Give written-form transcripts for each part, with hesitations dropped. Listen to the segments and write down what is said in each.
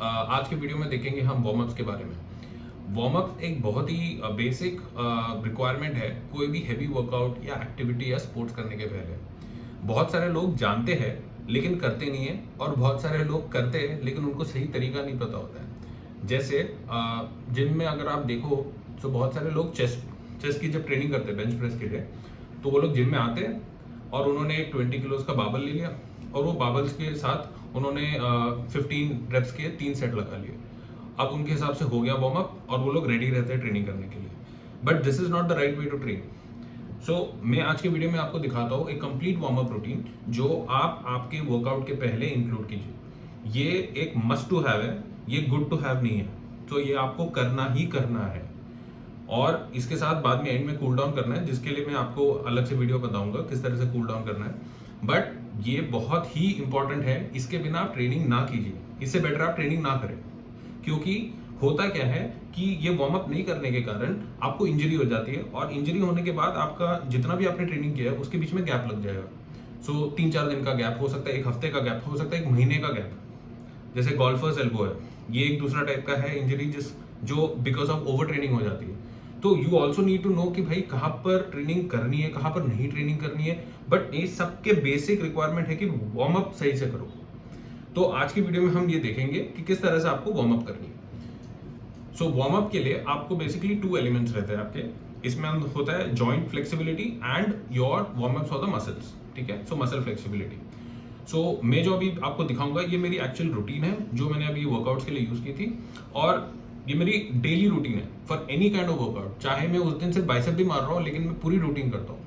आज के वीडियो में देखेंगे हम वार्म अप्स के बारे में। वार्म अप एक बहुत ही बेसिक रिक्वायरमेंट है कोई भी हैवी वर्कआउट या एक्टिविटी या स्पोर्ट्स करने के पहले। बहुत सारे लोग जानते हैं लेकिन करते नहीं है, और बहुत सारे लोग करते हैं लेकिन उनको सही तरीका नहीं पता होता है। जैसे जिम में अगर आप देखो तो बहुत सारे लोग चेस्ट की जब ट्रेनिंग करते हैं बेंच प्रेस के लिए, तो वो लोग जिम में आते हैं और उन्होंने 20 किलोज का बाबल ले लिया और वो बाबल्स के साथ उन्होंने 15 रेप्स के 3 सेट लगा लिए। अब उनके हिसाब से हो गया वार्म अप और वो लोग रेडी रहते हैं ट्रेनिंग करने के लिए। But this is not the right way to train. So मैं आज के वीडियो में आपको दिखाता हूँ एक कंप्लीट वार्म अप रूटीन जो आप आपके वर्कआउट के पहले इंक्लूड कीजिए। ये एक मस्ट टू हैव है, ये गुड टू हैव नहीं है। तो ये आपको करना ही करना है, और इसके साथ बाद में एंड में कूल डाउन करना है, जिसके लिए मैं आपको अलग से वीडियो बताऊंगा किस तरह से कूल डाउन करना है। बट ये बहुत ही इंपॉर्टेंट है, इसके बिना आप ट्रेनिंग ना कीजिए। इससे बेटर आप ट्रेनिंग ना करें, क्योंकि होता क्या है कि ये वार्म अप नहीं करने के कारण आपको इंजरी हो जाती है, और इंजरी होने के बाद आपका जितना भी आपने ट्रेनिंग किया है उसके बीच में गैप लग जाएगा। सो 3-4 दिन का गैप हो सकता है, एक हफ्ते का गैप हो सकता है, एक महीने का गैप। जैसे गोल्फर्स एल्बो है, ये एक दूसरा टाइप का है इंजरी जो बिकॉज ऑफ ओवर ट्रेनिंग हो जाती है। तो you also need to know कि भाई कहाँ पर ट्रेनिंग करनी है, कहाँ पर नहीं ट्रेनिंग करनी है। बट ये सबके बेसिक रिक्वायरमेंट है कि वार्म अप सही से करो। तो आज की वीडियो में हम ये देखेंगे कि किस तरह से आपको वार्म अप करनी है। सो वार्म अप के लिए आपको बेसिकली 2 एलिमेंट्स रहते हैं आपके। इसमें होता है joint flexibility and your warm ups for the muscles. ठीक है, सो मसल फ्लेक्सिबिलिटी। सो मैं जो अभी आपको दिखाऊंगा ये मेरी एक्चुअल रूटीन है जो मैंने अभी वर्कआउट्स के लिए यूज की थी, और ये मेरी डेली रूटीन है for any kind of workout. चाहे मैं उस दिन से बाइसेप भी मार रहा हूँ, लेकिन मैं पूरी रूटीन करता हूँ।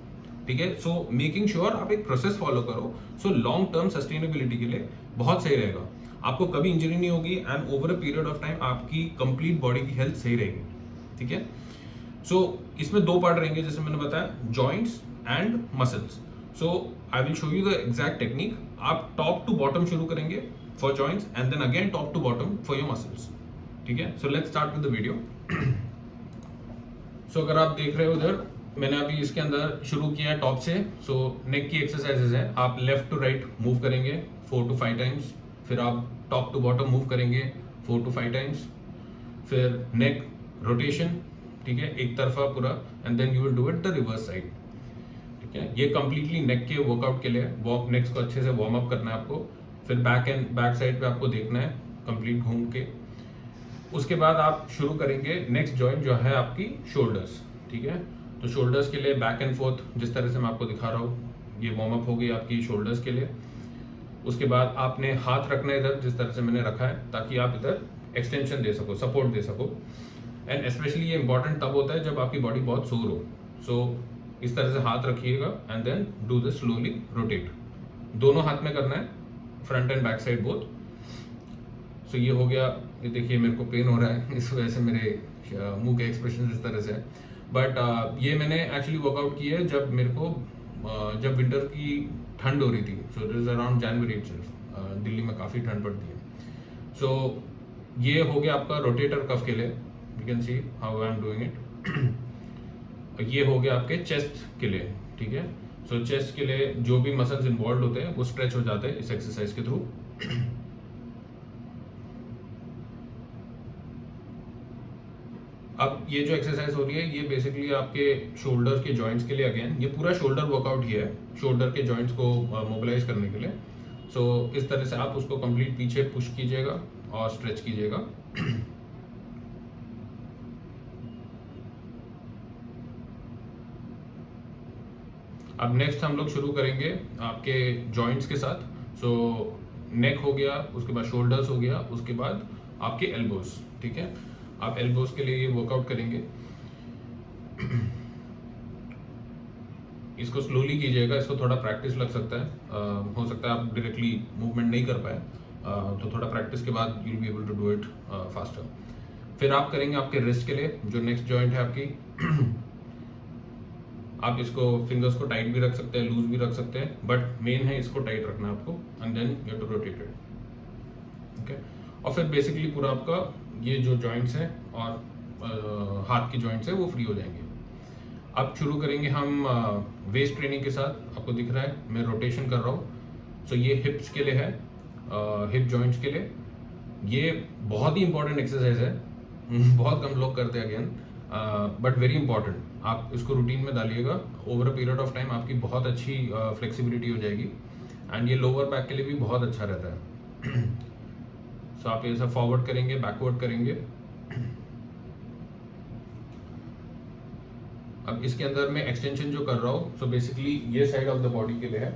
ठीक है, सो मेकिंग श्योर आप एक प्रोसेस फॉलो करो, सो लॉन्ग टर्म सस्टेनेबिलिटी के लिए बहुत सही रहेगा। आपको कभी इंजरी नहीं होगी, and over a period of time आपकी कंप्लीट बॉडी की हेल्थ सही रहेगी। ठीक है, सो इसमें 2 पार्ट रहेंगे जैसे मैंने बताया, joints and muscles. So I will show you the exact technique. आप टॉप टू बॉटम शुरू करेंगे for joints, and then again top to bottom for your muscles. ठीक है, so let's start with the video. So अगर आप देख रहे हो उधर, मैंने अभी इसके अंदर शुरू किया है टॉप से। सो नेक की एक्सरसाइजेज है, आप लेफ्ट टू राइट मूव करेंगे 4 to 5 टाइम्स। फिर आप टॉप टू बॉटम मूव करेंगे 4 to 5 टाइम्स। फिर नेक रोटेशन, ठीक है, एक तरफा पूरा, and then you will do it the reverse side. ठीक है, ये कंप्लीटली नेक के वर्कआउट के लिए, नेक्स को अच्छे से वार्म अप करना है आपको। फिर बैक साइड पे आपको देखना है कंप्लीट घूम के। उसके बाद आप शुरू करेंगे नेक्स्ट जॉइंट जो है आपकी शोल्डर्स। ठीक है, तो शोल्डर्स के लिए बैक एंड फोर्थ जिस तरह से मैं आपको दिखा रहा हूँ, ये वार्म अप हो गई आपकी शोल्डर्स के लिए। उसके बाद आपने हाथ रखना है इधर जिस तरह से मैंने रखा है, ताकि आप इधर एक्सटेंशन दे सको, सपोर्ट दे सको। एंड स्पेशली ये इंपॉर्टेंट तब होता है जब आपकी बॉडी बहुत सोर हो। सो इस तरह से हाथ रखिएगा and then do this slowly rotate. दोनों हाथ में करना है, front and back side both. So ये हो गया। ये देखिए मेरे को पेन हो रहा है, इस वजह से मेरे मुंह के एक्सप्रेशन इस तरह से है। बट ये मैंने एक्चुअली वर्कआउट किया है जब मेरे को जब विंटर की ठंड हो रही थी। So it is around January itself. Delhi में काफ़ी ठंड पड़ती है। सो ये हो गया आपका रोटेटर कफ के लिए, you can see how I am doing it. ये हो गया आपके चेस्ट के लिए। ठीक है, सो चेस्ट के लिए जो भी मसल्स इन्वॉल्व होते हैं वो स्ट्रेच हो जाते हैं इस एक्सरसाइज के थ्रू। अब ये जो एक्सरसाइज हो रही है ये बेसिकली आपके शोल्डर के जॉइंट्स के लिए, अगेन ये पूरा शोल्डर वर्कआउट ही है, शोल्डर के जॉइंट्स को मोबिलाइज करने के लिए। सो इस तरह से आप उसको कंप्लीट पीछे पुश कीजिएगा और स्ट्रेच कीजिएगा। अब नेक्स्ट हम लोग शुरू करेंगे आपके जॉइंट्स के साथ। सो नेक हो गया, उसके बाद शोल्डर्स हो गया, उसके बाद आपके एल्बोज। ठीक है, आप एल्बोज के लिए ये वर्कआउट करेंगे। इसको स्लोली कीजिएगा, इसको थोड़ा प्रैक्टिस लग सकता है। हो सकता है आप डायरेक्टली मूवमेंट नहीं कर पाए, तो थोड़ा प्रैक्टिस के बाद you will be able to do it faster. फिर आप करेंगे आपके रिस्ट के लिए, जो नेक्स्ट जॉइंट है आपकी। आप इसको फिंगर्स को टाइट भी रख सकते हैं, लूज भी रख सकते हैं, बट मेन है इसको टाइट रखना है आपको, and then you have to rotate it. Okay, और फिर बेसिकली पूरा आपका ये जो जॉइंट्स हैं और हाथ की जॉइंट्स है वो फ्री हो जाएंगे। अब शुरू करेंगे हम वेस्ट ट्रेनिंग के साथ। आपको दिख रहा है मैं रोटेशन कर रहा हूँ। सो ये हिप्स के लिए है, हिप जॉइंट्स के लिए। ये बहुत ही इंपॉर्टेंट एक्सरसाइज है। बहुत कम लोग करते हैं अगेन, बट वेरी इंपॉर्टेंट। आप इसको रूटीन में डालिएगा, over a period of time आपकी बहुत अच्छी फ्लेक्सिबिलिटी हो जाएगी, एंड ये लोअर बैक के लिए भी बहुत अच्छा रहता है। सो आप ये सब फॉरवर्ड करेंगे, बैकवर्ड करेंगे। अब इसके अंदर मैं एक्सटेंशन जो कर रहा हूँ, सो बेसिकली ये साइड ऑफ द बॉडी के लिए है,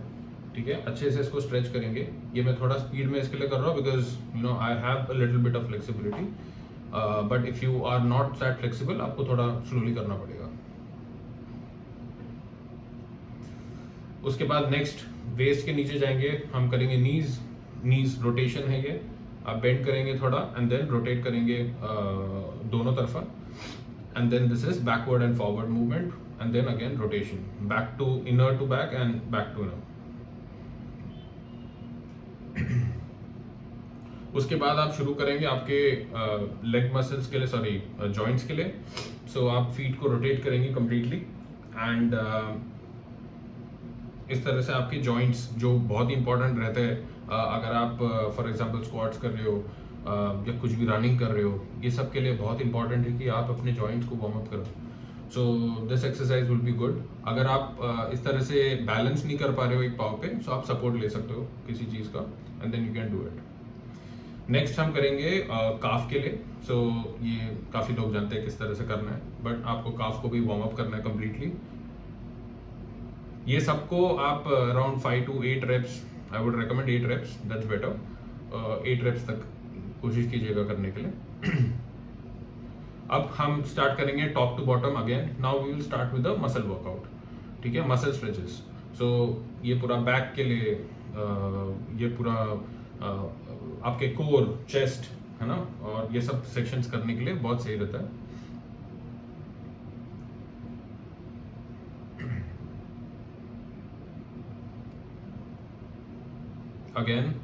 ठीक है। अच्छे से इसको स्ट्रेच करेंगे। ये मैं थोड़ा स्पीड में इसके लिए कर रहा हूँ because you know I have a little bit of flexibility, but if you are not that flexible आपको थोड़ा स्लोली करना पड़ेगा। उसके बाद नेक्स्ट वेस्ट के नीचे जाएंगे, हम करेंगे नीज रोटेशन है ये। आप बेंड करेंगे थोड़ा एंड देन रोटेट करेंगे दोनों तरफा, and then this is backward and forward movement, and then again rotation back to inner to back and back to inner. उसके बाद आप शुरू करेंगे आपके लेग मसल्स के लिए, सॉरी जॉइंट्स के लिए। सो आप फीट को रोटेट करेंगे कम्प्लीटली, एंड इस तरह से आपके जॉइंट्स जो बहुत ही इंपॉर्टेंट रहते हैं, अगर आप फॉर एग्जांपल स्क्वाट्स कर रहे हो या कुछ भी रनिंग कर रहे हो, ये सब के लिए बहुत इंपॉर्टेंट है कि आप अपने जॉइंट्स को वार्म अप करो। So this exercise will be good. अगर आप इस तरह से बैलेंस नहीं कर पा रहे हो एक पाव पे, सो आप सपोर्ट ले सकते हो किसी चीज़ का, and then you can do it. Next हम करेंगे काफ के लिए। सो ये काफ़ी लोग जानते हैं किस तरह से करना है, बट आपको काफ को भी वार्म अप करना है कम्प्लीटली। ये सबको आप around 5 to 8 reps, I would recommend 8 reps, that's better. 8 reps तक कोशिश कीजिएगा करने के लिए। अब हम स्टार्ट करेंगे top to bottom again. Now we will start with the muscle workout, ठीक है, मसल स्ट्रेचेस। सो ये पूरा बैक के लिए, ये पूरा आपके कोर, चेस्ट है ना, और ये सब सेक्शंस करने के लिए बहुत सही रहता है। अगेन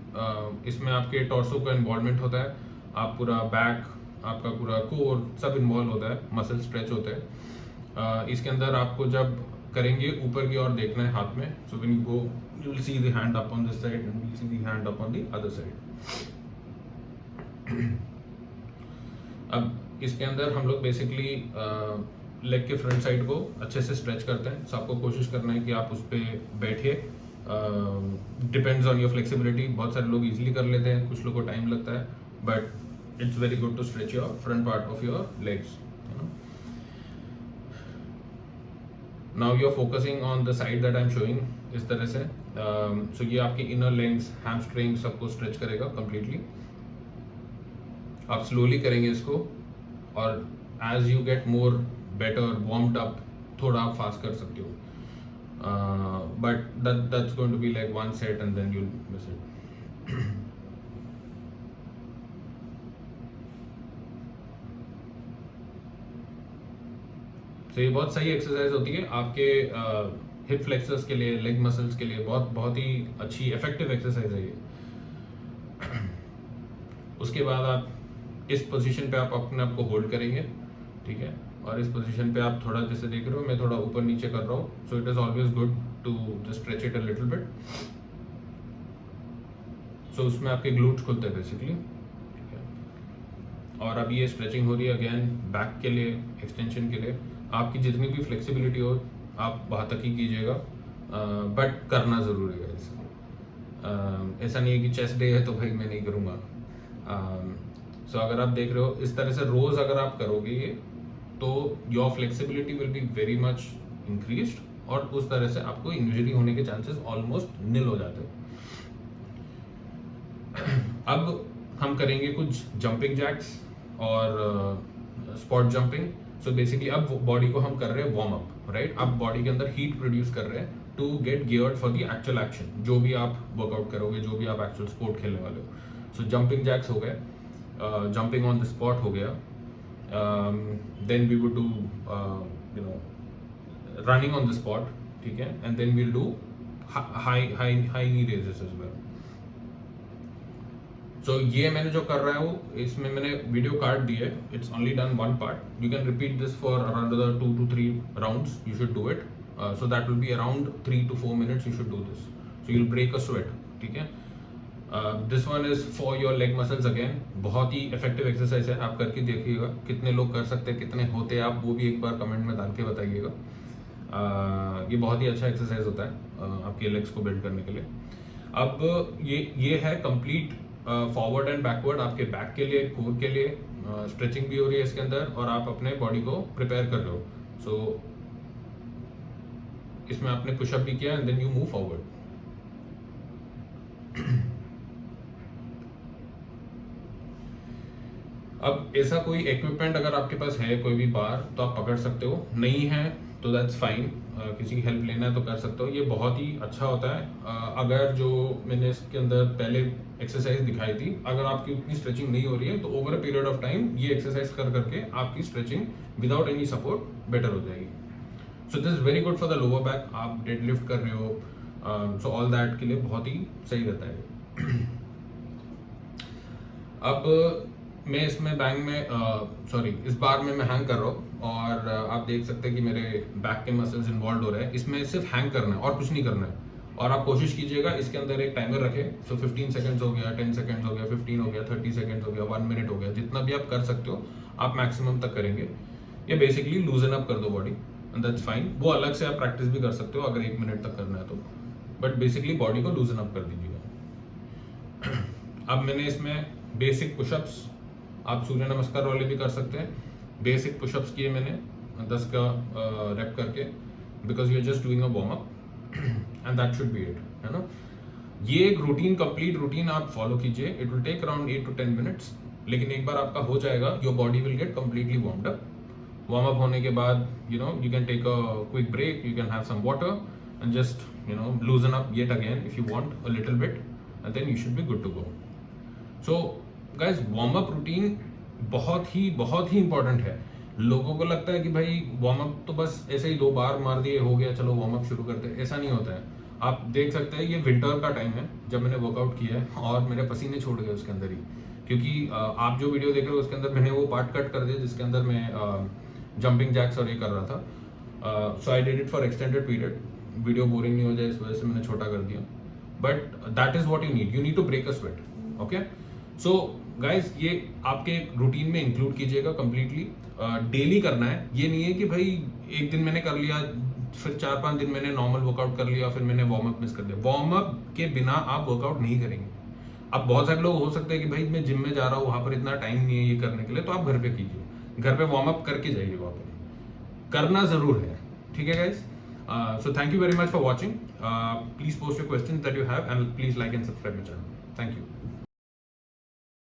इसमें आपके टॉर्सो का इन्वॉल्वमेंट होता है, आप पूरा बैक, आपका पूरा कोर सब इन्वॉल्व होता है, मसल स्ट्रेच होते हैं। इसके अंदर आपको जब करेंगे ऊपर की ओर देखना है हाथ में। So when you go you will see the hand up on this side and you will see the hand up on the other side. अब इसके अंदर हम लोग बेसिकली लेग के फ्रंट साइड को अच्छे से स्ट्रेच करते हैं। सो आपको कोशिश करना है कि आप उस पर बैठिए। Depends on your flexibility. बहुत सारे लोग इजीली कर लेते हैं, कुछ लोगों को टाइम लगता है, but it's very good to stretch your front part of your legs. Now you are focusing on the side that I am showing, इस तरह से। सो ये आपके इनर लेग्स, हैमस्ट्रिंग सबको स्ट्रेच करेगा कम्प्लीटली। आप स्लोली करेंगे इसको, और as you get more better warmed up, थोड़ा आप फास्ट कर सकते हो, but that's going to be like one set and then you'll miss it. तो ये बहुत सही एक्सरसाइज होती है आपके हिप फ्लेक्सर्स के लिए, लेग मसल्स के लिए बहुत बहुत ही अच्छी इफेक्टिव एक्सरसाइज है ये। उसके बाद आप इस पोजीशन पे आप अपने आप को होल्ड करेंगे, ठीक है, और इस पोजीशन पे आप थोड़ा, जैसे देख रहे हो मैं थोड़ा ऊपर नीचे कर रहा हूँ। So it is always good to just stretch it a little bit. So उसमें आपके ग्लूट्स खुलते हैं बेसिकली, ठीक है। और अब ये स्ट्रेचिंग हो रही है अगेन बैक के लिए, एक्सटेंशन के लिए। आपकी जितनी भी फ्लेक्सिबिलिटी हो आप वहाँ तक ही कीजिएगा, बट करना ज़रूरी है इसे। ऐसा नहीं है कि चेस्ट डे है तो भाई मैं नहीं करूँगा। सो अगर आप देख रहे हो इस तरह से रोज़ अगर आप करोगे ये, तो your flexibility will be very much increased, और उस तरह से आपको इंजरी होने के चांसेस ऑलमोस्ट निल हो जाते हैं। अब हम करेंगे कुछ जंपिंग जैक्स और स्पॉट जंपिंग। सो बेसिकली अब बॉडी को हम कर रहे हैं वार्म अप, राइट। अब बॉडी के अंदर हीट प्रोड्यूस कर रहे हैं to get geared for the actual action, जो भी आप वर्कआउट करोगे, जो भी आप एक्चुअल स्पोर्ट खेलने वाले हो। सो जंपिंग जैक्स हो गए, जंपिंग ऑन द स्पॉट हो गया, then we would do running on the spot, ठीक है, and then we'll do high knee raises as well. So ये मैंने जो कर रहा हूँ इसमें मैंने वीडियो कार्ड दी है, it's only done one part. You can repeat this for another 2 to 3 rounds. You should do it. So that will be around 3 to 4 minutes. You should do this. So you'll break a sweat, ठीक है। This one is for your leg muscles again, बहुत ही effective exercise है, आप करके देखिएगा। कितने लोग कर सकते हैं, कितने होते हैं आप, वो भी एक बार कमेंट में डाल के बताइएगा। ये बहुत ही अच्छा एक्सरसाइज होता है आपके लेग्स को बिल्ड करने के लिए। अब ये है कंप्लीट फॉरवर्ड एंड बैकवर्ड, आपके बैक के लिए, कोर के लिए, स्ट्रेचिंग भी हो रही है इसके अंदर, और आप अपने बॉडी को प्रिपेयर कर रहे हो। सो इसमें आपने पुशअप भी किया and then you move forward. अब ऐसा कोई इक्विपमेंट अगर आपके पास है, कोई भी बार, तो आप पकड़ सकते हो, नहीं है तो दैट्स फाइन, किसी की हेल्प लेना है तो कर सकते हो। ये बहुत ही अच्छा होता है। अगर जो मैंने इसके अंदर पहले एक्सरसाइज दिखाई थी, अगर आपकी उतनी स्ट्रेचिंग नहीं हो रही है तो over a period of time ये एक्सरसाइज कर करके आपकी stretching without any support better हो जाएगी। So this is very good for the lower back, आप डेड लिफ्ट कर रहे हो, सो ऑल दैट के लिए बहुत ही सही रहता है। अब मैं इसमें बैंग में इस बार में मैं हैंग कर रहा हूँ, और आप देख सकते हैं कि मेरे बैक के मसल्स इन्वॉल्व हो रहे हैं। इसमें सिर्फ हैंग करना है और कुछ नहीं करना है। और आप कोशिश कीजिएगा इसके अंदर एक टाइमर रखें। सो 15 सेकंड्स हो गया, 10 सेकंड्स हो गया, 15 हो गया, 30 सेकंड्स हो गया, 1 मिनट हो गया, जितना भी आप कर सकते हो आप मैक्सिमम तक करेंगे। ये बेसिकली लूजन अप कर दो बॉडी, एंड दैट्स फाइन। वो अलग से आप प्रैक्टिस भी कर सकते हो अगर 1 मिनट तक करना है तो, बट बेसिकली बॉडी को लूजन अप कर दीजिएगा। अब मैंने इसमें बेसिक पुशअप्स, आप सूर्य नमस्कार वाले भी कर सकते हैं, बेसिक पुशअप्स किए मैंने 10 का रेप करके, because you are just doing a warm up and that should be it, है ना। ये एक रूटीन, कंप्लीट रूटीन आप फॉलो कीजिए। It will take around 8 to 10 minutes, लेकिन एक बार आपका हो जाएगा, your body will get completely warmed up. Warm up होने के बाद you can take a quick break, you can have some water and just loosen up yet again if you want a little bit, and then you should be good to go. So guys, warm up routine बहुत ही important है। लोगों को लगता है कि भाई warm up तो बस ऐसे ही 2 बार मार दिए हो गया, चलो वार्म अप शुरू करते हैं, ऐसा नहीं होता है। आप देख सकते हैं ये विंटर का टाइम है जब मैंने वर्कआउट किया है, और मेरे पसीने छोड़ गए उसके अंदर ही, क्योंकि आप जो वीडियो देख रहे हो उसके अंदर मैंने वो पार्ट कट कर दिया जिसके अंदर मैं जंपिंग जैक्स और ये कर रहा था। So I did it for extended period, video boring नहीं हो जाए इस वजह से मैंने छोटा कर दिया, but that is what you need to break a sweat, okay. So guys, ये आपके रूटीन में इंक्लूड कीजिएगा कंप्लीटली। डेली करना है, ये नहीं है कि भाई एक दिन मैंने कर लिया, फिर 4-5 दिन मैंने नॉर्मल वर्कआउट कर लिया, फिर मैंने वार्म अप मिस कर दिया। वार्म अप के बिना आप वर्कआउट नहीं करेंगे। अब बहुत सारे लोग हो सकते हैं कि भाई मैं जिम में जा रहा हूँ, वहां पर इतना टाइम नहीं है ये करने के लिए, तो आप घर पे कीजिए, घर पे वार्म अप करके जाइए, वहां पे करना जरूर है, ठीक है guys. So thank you very much for watching. Please post your question that you have, and please like and subscribe my channel. Thank you.